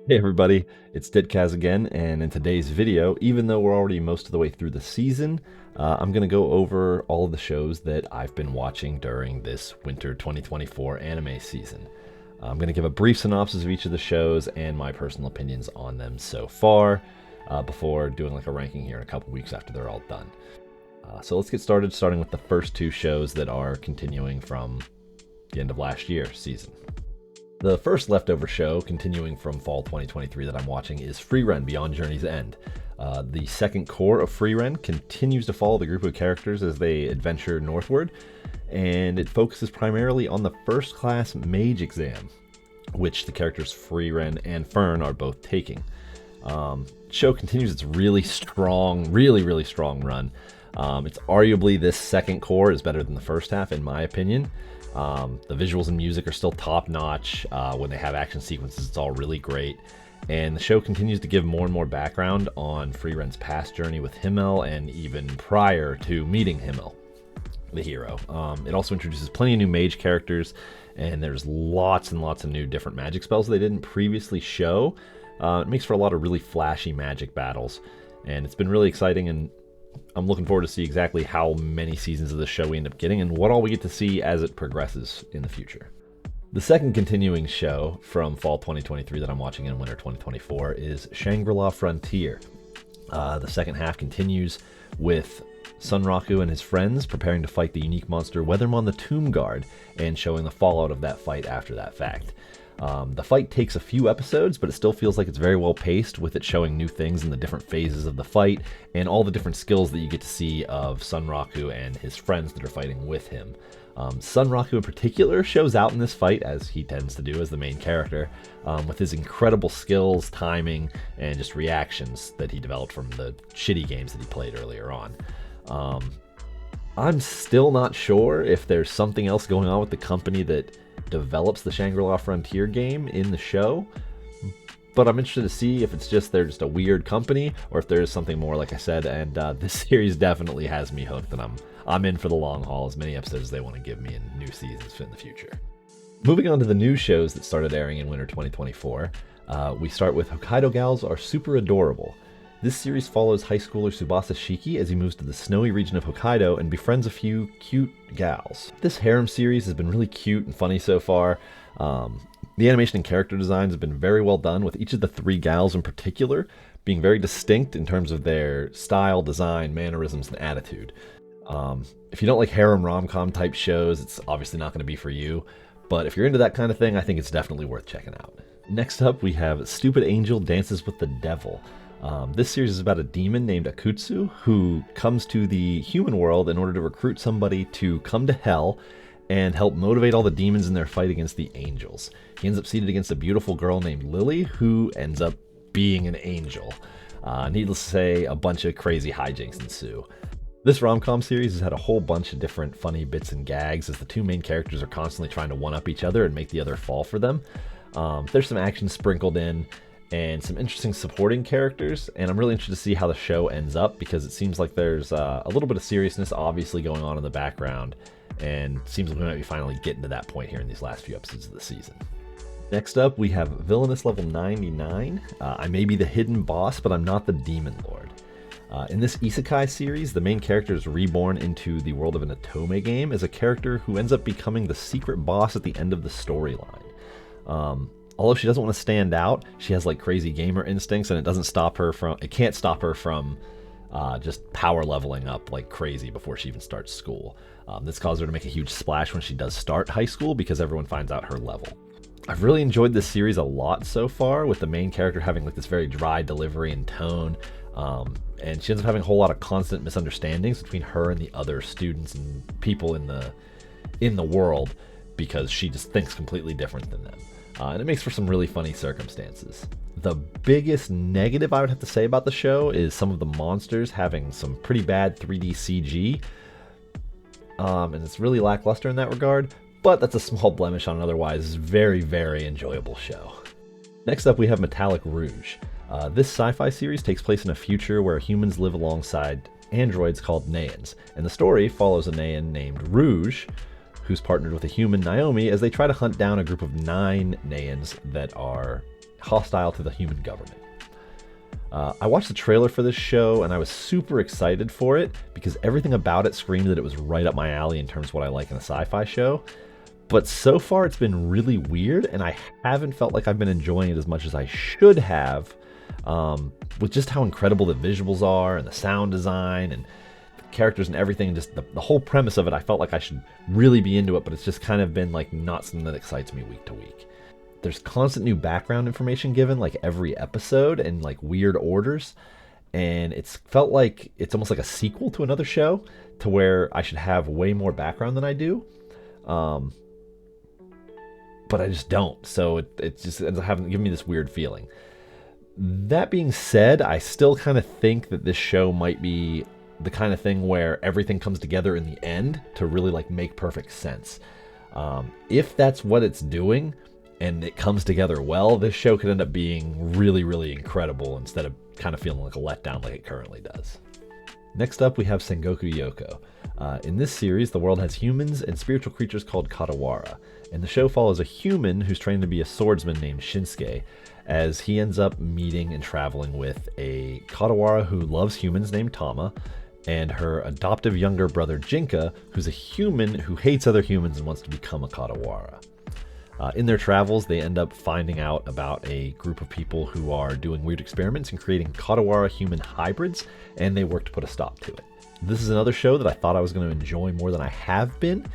Hey everybody, it's Ditkaz again, and in today's video, even though we're already most of the way through the season, I'm going to go over all of the shows that I've been watching during this winter 2024 anime season. I'm going to give a brief synopsis of each of the shows and my personal opinions on them so far, before doing like a ranking here in a couple weeks after they're all done. So let's get started, starting with the first two shows that are continuing from the end of last year's season. The first leftover show, continuing from fall 2023 that I'm watching, is Frieren Beyond Journey's End. The second core of Frieren continues to follow the group of characters as they adventure northward, and it focuses primarily on the first class mage exam, which the characters Frieren and Fern are both taking. Show continues its really strong run. It's arguably this second core is better than the first half, in my opinion. The visuals and music are still top notch. When they have action sequences, it's all really great. And the show continues to give more and more background on Frieren's past journey with Himmel and even prior to meeting Himmel, the hero. It also introduces plenty of new mage characters, and there's lots and lots of new different magic spells they didn't previously show. It makes for a lot of really flashy magic battles, and it's been really exciting, and I'm looking forward to see exactly how many seasons of the show we end up getting and what all we get to see as it progresses in the future. The second continuing show from fall 2023 that I'm watching in winter 2024 is Shangri-La Frontier. The second half continues with Sunraku and his friends preparing to fight the unique monster Weathermon the Tomb Guard and showing the fallout of that fight after that fact. The fight takes a few episodes, but it still feels like it's very well paced, with it showing new things in the different phases of the fight and all the different skills that you get to see of Sunraku and his friends that are fighting with him. Sunraku in particular shows out in this fight, as he tends to do as the main character, with his incredible skills, timing, and just reactions that he developed from the shitty games that he played earlier on. I'm still not sure if there's something else going on with the company that develops the Shangri-La Frontier game in the show, but I'm interested to see if it's just they're just a weird company or if there is something more, like I said. And this series definitely has me hooked, and I'm in for the long haul, as many episodes as they want to give me in new seasons in the future. Moving on to the new shows that started airing in winter 2024, we start with Hokkaido Gals Are Super Adorable. This series follows high schooler Tsubasa Shiki as he moves to the snowy region of Hokkaido and befriends a few cute gals. This harem series has been really cute and funny so far. The animation and character designs have been very well done, with each of the three gals in particular being very distinct in terms of their style, design, mannerisms, and attitude. If you don't like harem rom-com type shows, it's obviously not going to be for you, but if you're into that kind of thing, I think it's definitely worth checking out. Next up, we have Stupid Angel Dances with the Devil. This series is about a demon named Akutsu who comes to the human world in order to recruit somebody to come to hell and help motivate all the demons in their fight against the angels. He ends up seated against a beautiful girl named Lily, who ends up being an angel. Needless to say, a bunch of crazy hijinks ensue. This rom-com series has had a whole bunch of different funny bits and gags as the two main characters are constantly trying to one-up each other and make the other fall for them. There's some action sprinkled in, and some interesting supporting characters, and I'm really interested to see how the show ends up, because it seems like there's a little bit of seriousness obviously going on in the background, and seems like we might be finally getting to that point here in these last few episodes of the season. Next up, we have Villainous Level 99. I may be the hidden boss, but I'm not the Demon Lord. In this isekai series, the main character is reborn into the world of an Otome game as a character who ends up becoming the secret boss at the end of the storyline. Although she doesn't want to stand out, she has like crazy gamer instincts, and it can't stop her from just power leveling up like crazy before she even starts school. This caused her to make a huge splash when she does start high school, because everyone finds out her level. I've really enjoyed this series a lot so far, with the main character having like this very dry delivery and tone, and she ends up having a whole lot of constant misunderstandings between her and the other students and people in the world, because she just thinks completely different than them. And it makes for some really funny circumstances. The biggest negative I would have to say about the show is some of the monsters having some pretty bad 3D CG. And it's really lackluster in that regard, but that's a small blemish on an otherwise very, very enjoyable show. Next up, we have Metallic Rouge. This sci-fi series takes place in a future where humans live alongside androids called Nayans, and the story follows a Nayan named Rouge, who's partnered with a human, Naomi, as they try to hunt down a group of 9 Nayans that are hostile to the human government. I watched the trailer for this show and I was super excited for it because everything about it screamed that it was right up my alley in terms of what I like in a sci-fi show. But so far it's been really weird and I haven't felt like I've been enjoying it as much as I should have, with just how incredible the visuals are and the sound design and the characters and everything, and just the whole premise of it. I felt like I should really be into it, but it's just kind of been like not something that excites me week to week. There's constant new background information given like every episode in like weird orders, and it's felt like it's almost like a sequel to another show to where I should have way more background than I do, but I just don't. So it just ends up giving me this weird feeling. That being said, I still kind of think that this show might be the kind of thing where everything comes together in the end to really like make perfect sense. If that's what it's doing, and it comes together well, this show could end up being really, really incredible instead of kind of feeling like a letdown like it currently does. Next up, we have Sengoku Yoko. In this series, the world has humans and spiritual creatures called Katawara, and the show follows a human who's trained to be a swordsman named Shinsuke, as he ends up meeting and traveling with a Katawara who loves humans named Tama, and her adoptive younger brother Jinka, who's a human who hates other humans and wants to become a Katawara. In their travels, they end up finding out about a group of people who are doing weird experiments and creating Katawara human hybrids, and they work to put a stop to it. This is another show that I thought I was going to enjoy more than I have been,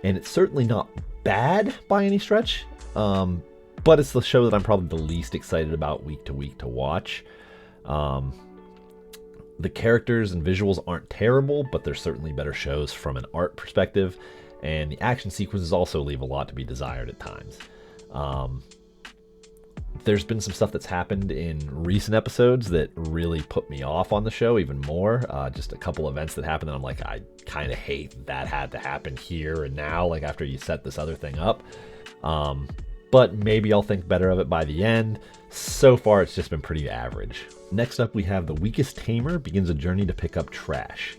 and it's certainly not bad by any stretch, but it's the show that I'm probably the least excited about week to week to watch. The characters and visuals aren't terrible, but they're certainly better shows from an art perspective, and the action sequences also leave a lot to be desired at times. There's been some stuff that's happened in recent episodes that really put me off on the show even more. Just a couple events that happened and I'm like, I kind of hate that had to happen here and now, like after you set this other thing up. But maybe I'll think better of it by the end. So far, it's just been pretty average. Next up, we have The Weakest Tamer begins a journey to pick up trash.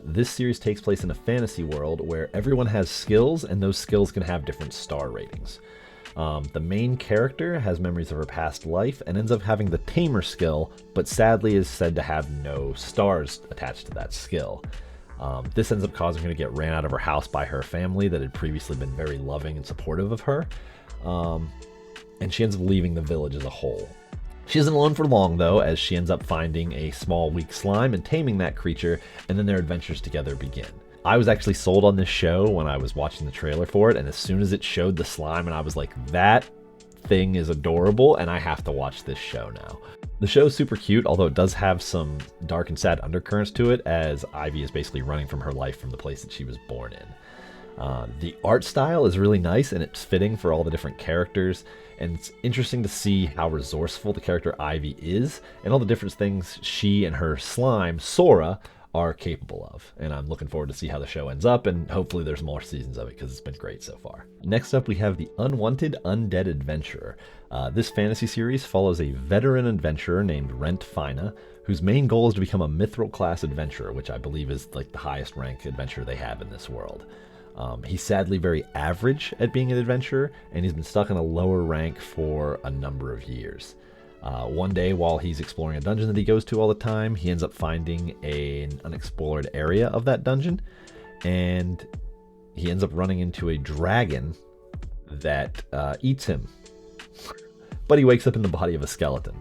This series takes place in a fantasy world where everyone has skills, and those skills can have different star ratings. The main character has memories of her past life and ends up having the Tamer skill, but sadly is said to have no stars attached to that skill. This ends up causing her to get ran out of her house by her family that had previously been very loving and supportive of her. And she ends up leaving the village as a whole. She isn't alone for long, though, as she ends up finding a small, weak slime and taming that creature, and then their adventures together begin. I was actually sold on this show when I was watching the trailer for it, and as soon as it showed the slime, and I was like, that thing is adorable, and I have to watch this show now. The show is super cute, although it does have some dark and sad undercurrents to it, as Ivy is basically running from her life from the place that she was born in. The art style is really nice, and it's fitting for all the different characters, and it's interesting to see how resourceful the character Ivy is, and all the different things she and her slime, Sora, are capable of. And I'm looking forward to see how the show ends up, and hopefully there's more seasons of it, because it's been great so far. Next up, we have The Unwanted Undead Adventurer. This fantasy series follows a veteran adventurer named Rent Fina, whose main goal is to become a mithril class adventurer, which I believe is like the highest rank adventurer they have in this world. He's sadly very average at being an adventurer, and he's been stuck in a lower rank for a number of years. One day, while he's exploring a dungeon that he goes to all the time, he ends up finding an unexplored area of that dungeon, and he ends up running into a dragon that eats him. But he wakes up in the body of a skeleton.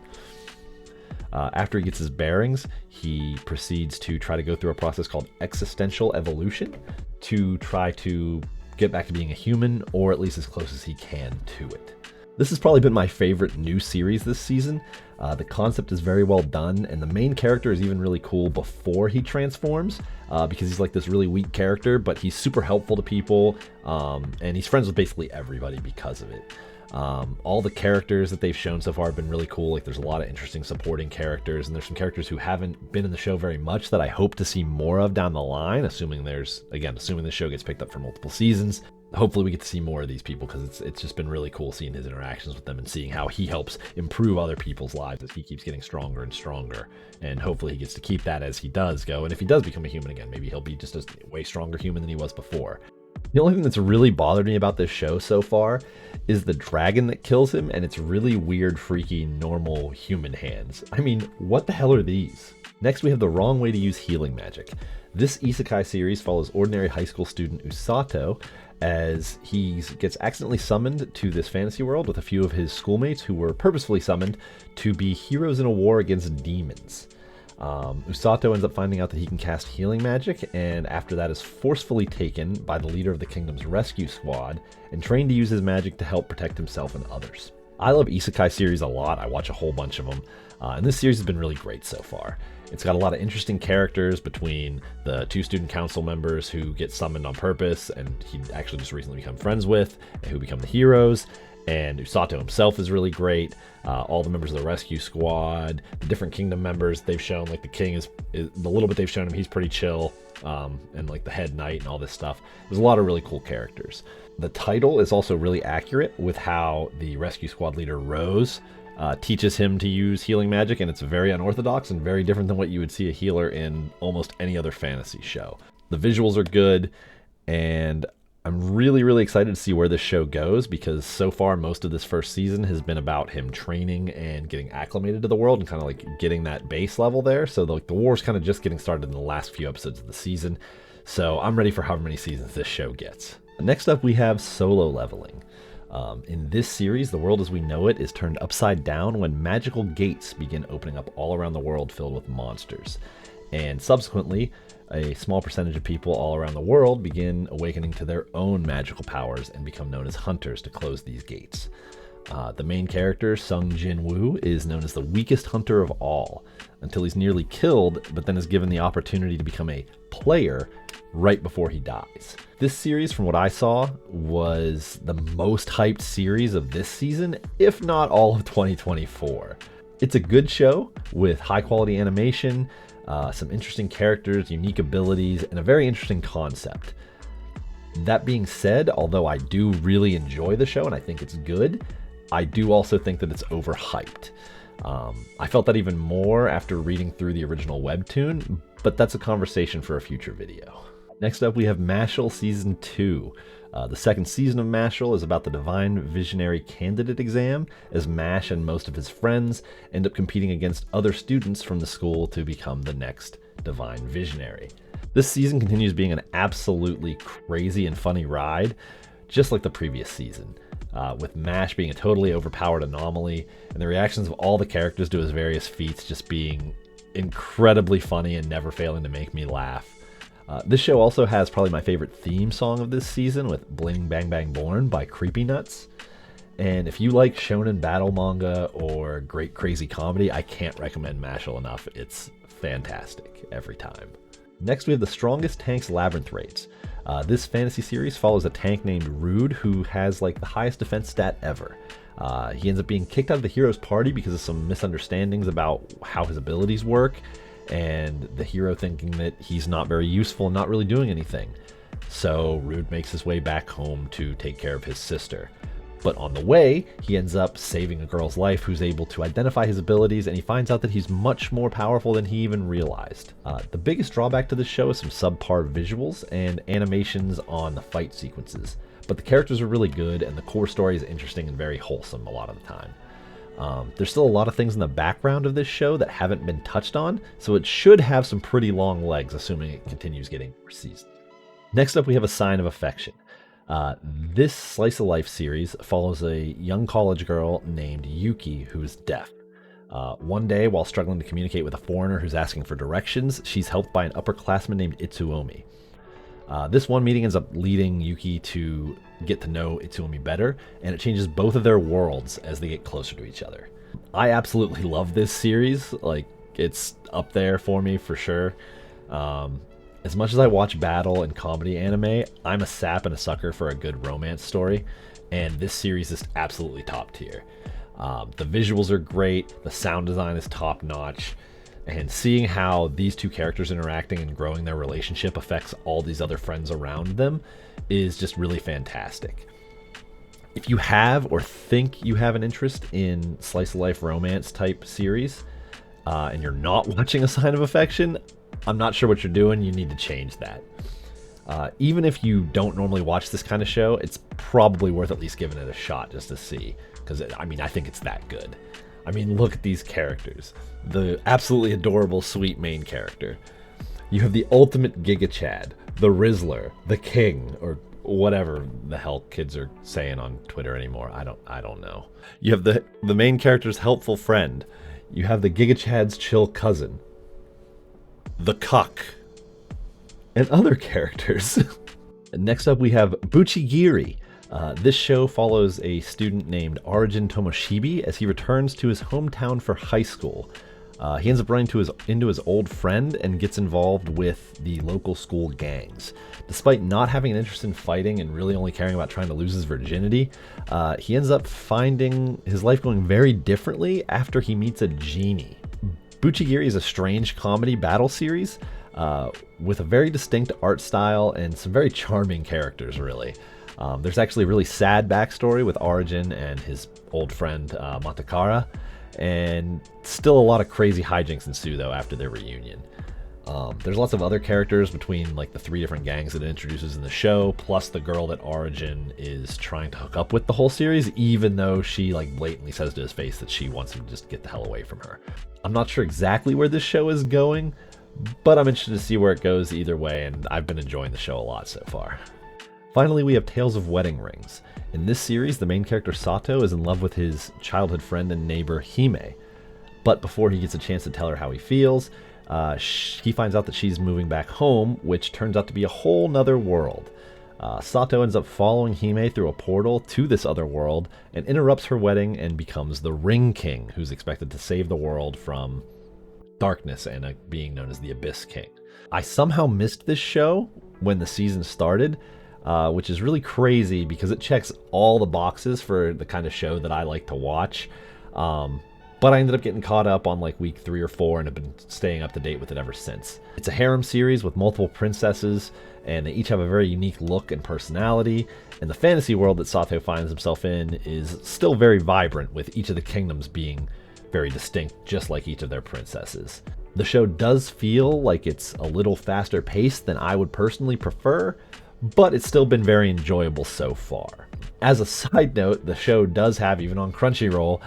After he gets his bearings, he proceeds to try to go through a process called existential evolution to try to get back to being a human, or at least as close as he can to it. This has probably been my favorite new series this season. The concept is very well done, and the main character is even really cool before he transforms, because he's like this really weak character, but he's super helpful to people, and he's friends with basically everybody because of it. All the characters that they've shown so far have been really cool. Like, there's a lot of interesting supporting characters, and there's some characters who haven't been in the show very much that I hope to see more of down the line, assuming the show gets picked up for multiple seasons. Hopefully we get to see more of these people, because it's just been really cool seeing his interactions with them and seeing how he helps improve other people's lives as he keeps getting stronger and stronger. And hopefully he gets to keep that as he does go. And if he does become a human again, maybe he'll be just a way stronger human than he was before. The only thing that's really bothered me about this show so far is the dragon that kills him and its really weird, freaky, normal human hands. I mean, what the hell are these? Next, we have the wrong way to use healing magic. This isekai series follows ordinary high school student Usato as he gets accidentally summoned to this fantasy world with a few of his schoolmates who were purposefully summoned to be heroes in a war against demons. Usato ends up finding out that he can cast healing magic, and after that is forcefully taken by the leader of the kingdom's rescue squad and trained to use his magic to help protect himself and others. I love isekai series a lot. I watch a whole bunch of them, and this series has been really great so far. It's got a lot of interesting characters between the two student council members who get summoned on purpose and he actually just recently become friends with, and who become the heroes. And Usato himself is really great. All the members of the rescue squad, the different kingdom members they've shown, like the king is the little bit they've shown him, he's pretty chill. And like the head knight and all this stuff. There's a lot of really cool characters. The title is also really accurate with how the rescue squad leader Rose teaches him to use healing magic, and it's very unorthodox and very different than what you would see a healer in almost any other fantasy show. The visuals are good, and I'm really, really excited to see where this show goes, because so far most of this first season has been about him training and getting acclimated to the world and kind of like getting that base level there. So the war's kind of just getting started in the last few episodes of the season. So I'm ready for however many seasons this show gets. Next up, we have Solo Leveling. In this series, the world as we know it is turned upside down when magical gates begin opening up all around the world filled with monsters. And subsequently, a small percentage of people all around the world begin awakening to their own magical powers and become known as hunters to close these gates. The main character, Sung Jin Woo, is known as the weakest hunter of all, until he's nearly killed, but then is given the opportunity to become a player right before he dies. This series, from what I saw, was the most hyped series of this season, if not all of 2024. It's a good show with high quality animation, some interesting characters, unique abilities, and a very interesting concept. That being said, although I do really enjoy the show and I think it's good, I do also think that it's overhyped. I felt that even more after reading through the original webtoon, but that's a conversation for a future video. Next up, we have Mashle Season 2. The second season of Mashle is about the Divine Visionary Candidate exam, as Mash and most of his friends end up competing against other students from the school to become the next Divine Visionary. This season continues being an absolutely crazy and funny ride, just like the previous season, with Mash being a totally overpowered anomaly, and the reactions of all the characters to his various feats just being incredibly funny and never failing to make me laugh. This show also has probably my favorite theme song of this season with Bling Bang Bang Born by Creepy Nuts. And if you like shonen battle manga or great crazy comedy, I can't recommend Mashle enough. It's fantastic every time. Next, we have the Strongest Tanks Labyrinth Raids. This fantasy series follows a tank named Rude who has like the highest defense stat ever. He ends up being kicked out of the hero's party because of some misunderstandings about how his abilities work, and the hero thinking that he's not very useful and not really doing anything. So Rude makes his way back home to take care of his sister. But on the way, he ends up saving a girl's life who's able to identify his abilities, and he finds out that he's much more powerful than he even realized. The biggest drawback to this show is some subpar visuals and animations on the fight sequences. But the characters are really good, and the core story is interesting and very wholesome a lot of the time. There's still a lot of things in the background of this show that haven't been touched on, so it should have some pretty long legs, assuming it continues getting more seasons. Next up, we have A Sign of Affection. This slice of life series follows a young college girl named Yuki who's deaf. One day, while struggling to communicate with a foreigner who's asking for directions, she's helped by an upperclassman named Itsuomi. This one meeting ends up leading Yuki to get to know Itsuomi better, and it changes both of their worlds as they get closer to each other. I absolutely love this series. Like, it's up there for me for sure. As much as I watch battle and comedy anime, I'm a sap and a sucker for a good romance story, and this series is absolutely top tier. The visuals are great, the sound design is top notch, and seeing how these two characters interacting and growing their relationship affects all these other friends around them is just really fantastic. If you have or think you have an interest in slice of life romance type series, and you're not watching A Sign of Affection, I'm not sure what you're doing. You need to change that. Even if you don't normally watch this kind of show, it's probably worth at least giving it a shot just to see, because I mean, I think it's that good. I mean, look at these characters. The absolutely adorable, sweet main character. You have the ultimate Giga Chad, the Rizzler, the King, or whatever the hell kids are saying on Twitter anymore. I don't know. You have the main character's helpful friend. You have the Giga Chad's chill cousin, the Cuck, and other characters. Next up, we have Buchigiri. This show follows a student named Origin Tomoshibi as he returns to his hometown for high school. He ends up running into his old friend and gets involved with the local school gangs. Despite not having an interest in fighting and really only caring about trying to lose his virginity, he ends up finding his life going very differently after he meets a genie. Buchigiri is a strange comedy battle series with a very distinct art style and some very charming characters, really. There's actually a really sad backstory with Origin and his old friend Matakara, and still a lot of crazy hijinks ensue though after their reunion. There's lots of other characters between like the 3 different gangs that it introduces in the show, plus the girl that Origin is trying to hook up with the whole series, even though she like blatantly says to his face that she wants him to just get the hell away from her. I'm not sure exactly where this show is going, but I'm interested to see where it goes either way, and I've been enjoying the show a lot so far. Finally, we have Tales of Wedding Rings. In this series, the main character Sato is in love with his childhood friend and neighbor Hime. But before he gets a chance to tell her how he feels, he finds out that she's moving back home, which turns out to be a whole nother world. Sato ends up following Hime through a portal to this other world and interrupts her wedding and becomes the Ring King, who's expected to save the world from darkness and a being known as the Abyss King. I somehow missed this show when the season started, which is really crazy because it checks all the boxes for the kind of show that I like to watch. But I ended up getting caught up on like week 3 or 4 and have been staying up to date with it ever since. It's a harem series with multiple princesses, and they each have a very unique look and personality, and the fantasy world that Sato finds himself in is still very vibrant, with each of the kingdoms being very distinct, just like each of their princesses. The show does feel like it's a little faster paced than I would personally prefer, but it's still been very enjoyable so far. As a side note, the show does have, even on Crunchyroll,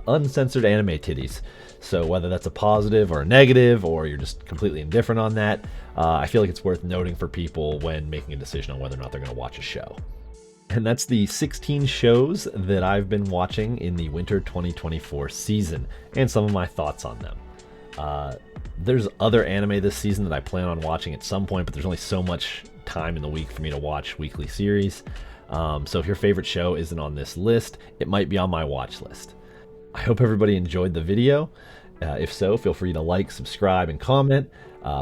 uncensored anime titties. So whether that's a positive or a negative, or you're just completely indifferent on that, I feel like it's worth noting for people when making a decision on whether or not they're going to watch a show. And that's the 16 shows that I've been watching in the winter 2024 season, and some of my thoughts on them. There's other anime this season that I plan on watching at some point, but there's only so much time in the week for me to watch weekly series. So if your favorite show isn't on this list, it might be on my watch list. I hope everybody enjoyed the video. If so, feel free to like, subscribe, and comment.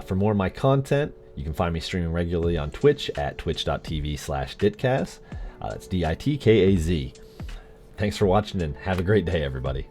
For more of my content, you can find me streaming regularly on Twitch at twitch.tv/Ditkaz. That's Ditkaz. Thanks for watching and have a great day, everybody.